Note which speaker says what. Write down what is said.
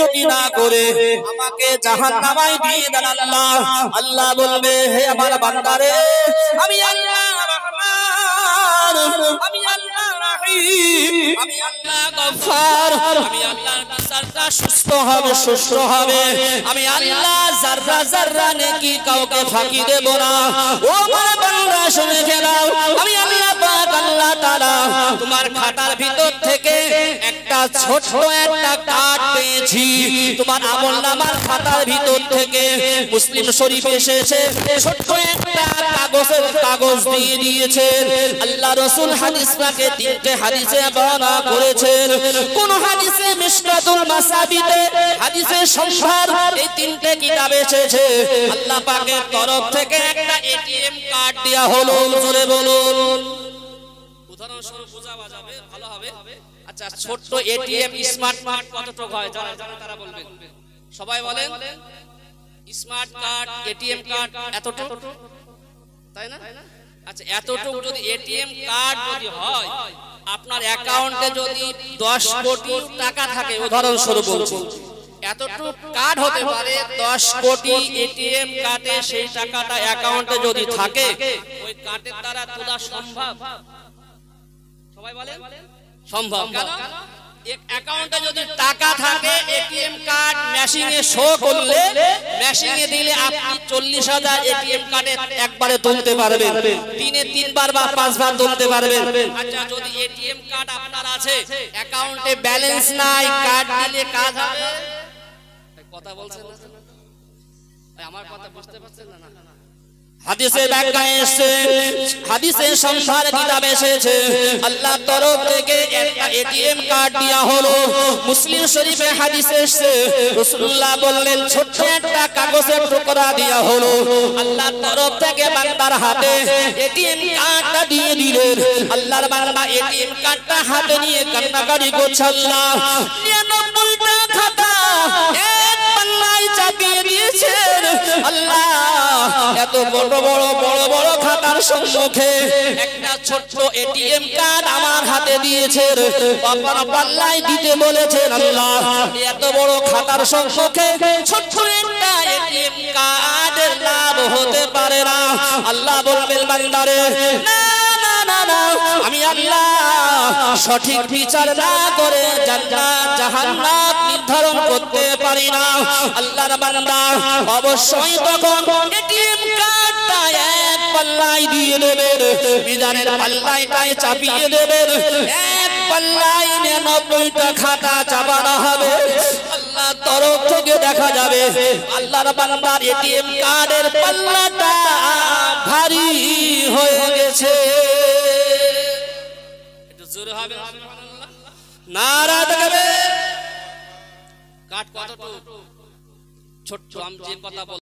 Speaker 1: যদি না করে আমাকে জাহান্নামায় দিয়ে দেন আল্লাহ। আল্লাহ বলবে, হে আমার বান্দারে, আমি আল্লাহ রহমান, আমি আল্লাহ রহিম, আমি আল্লাহ গফফার, আমি আল্লাহর বিচারটা সুস্থ হবে, সুস্থ হবে। আমি আল্লাহ যাররা যাররা নেকি কাউকে ফাঁকি দেব না। ও আমার বান্দা শুনে ফেলাও, আমি আল্লাহ পাক আল্লাহ তাআলা তোমার খাতার ভিতর থেকে একটা ছোট্ট একটা কার্ড পেয়েছি। তোমার আমলনামার খাতার ভিতর থেকে মুসলিম শরীফে এসেছে ছোট্ট একটা কাগজ দিয়ে দিয়েছেন। আল্লাহ রাসূল হাদিস পাকে তিনটে হাদিসে বর্ণনা করেছেন। কোন হাদিসে মিশকাতুল মাসাবিতে হাদিসে সংসার এই তিনটে কিতাবে এসেছে আল্লাহ পাকের তরফ থেকে একটা এটিএম কার্ড দেয়া হলো। জোরে বলুন, উদাহরণস্বরূপ বোঝা যাবে, ভালো হবে। আচ্ছা, ছোট্ট এটিএম স্মার্ট কার্ড কতটুকু হয় যারা জানে তারা বলবেন। সবাই বলেন, স্মার্ট কার্ড এটিএম কার্ড এতটুকু, তাই না? আচ্ছা, এতটুকু যদি এটিএম কার্ড যদি হয়, আপনার অ্যাকাউন্টে যদি 10 কোটি টাকা থাকে, উদাহরণস্বরূপ বলছি, এতটুকু কার্ড হতে পারে 10 কোটি এটিএম কার্ডে সেই টাকাটা অ্যাকাউন্টে যদি থাকে, ওই কার্ডের দ্বারা তোলা সম্ভব? সবাই বলেন সম্ভব। কেন? এক অ্যাকাউন্টে যদি টাকা থাকে, এটিএম কার্ড মেশিনে শো করলে, মেশিনে দিলে আপনি 40,000 এটিএম কার্ডে একবারে তুলতে পারবেন, দিনে 3 বার বা 5 বার তুলতে পারবেন। আচ্ছা, যদি এটিএম কার্ড আপনার আছে, অ্যাকাউন্টে ব্যালেন্স নাই, কার্ড দিলে কাজ হবে? কথা বলছেন না? আমার কথা বুঝতে পারছেন না? হাদিসে ব্যাখ্যা এসেছে, হাদিসে সংসার কিতাবে এসেছে আল্লাহর তরফ থেকে একটা এটিএম কার্ড দেয়া হলো। মুসলিম শরীফে হাদিসে এসেছে রাসূলুল্লাহ বললেন, ছোট্ট একটা কাগজের টুকরা দেয়া হলো। আল্লাহর তরফ থেকে বান্দার হাতে এটিএম কার্ডটা দিয়ে দিলেন। আল্লাহর বান্দা এটিএম কার্ডটা হাতে নিয়ে কান্নাকাটি করছে। আল্লাহ 99টা খাতা এক পাল্লায় চাপিয়ে দিয়েছেন। আল্লাহ এত বড় বড় বড় বড় খাতার সম্মুখে একটা ছোট্ট এটিএম কার্ড আমার হাতে দিয়েছেন, আপনার পাল্লায় দিতে বলেছেন। আল্লাহ এত বড় খাতার সম্মুখে ছোট্ট একটা এটিএম কার্ডের লাভ হতে পারে না। আল্লাহ বলবেন, বান্দারে না না না না, আমি আল্লাহ সঠিক বিচার না করে জান্নাত জাহান্নাম নির্ধারণ করতে পারি না। আল্লাহর বান্দা অবশ্যই তখন এটিএম কার্ডটা এক পাল্লায় দিয়ে দেবেন, মিজানের পাল্লায় চাপিয়ে দেবেন, এক পাল্লায় 99টা খাতা চাপানো হবে। আল্লাহ তরফ থেকে দেখা যাবে আল্লাহর বান্দার এটিএম কার্ডের পাল্লাটা ভারী হয়ে গেছে। একটু জোরে হবে সুবহানাল্লাহ, নারা দেবে। কার্ড কতটুকু ছোট্ট, আমি যে কথা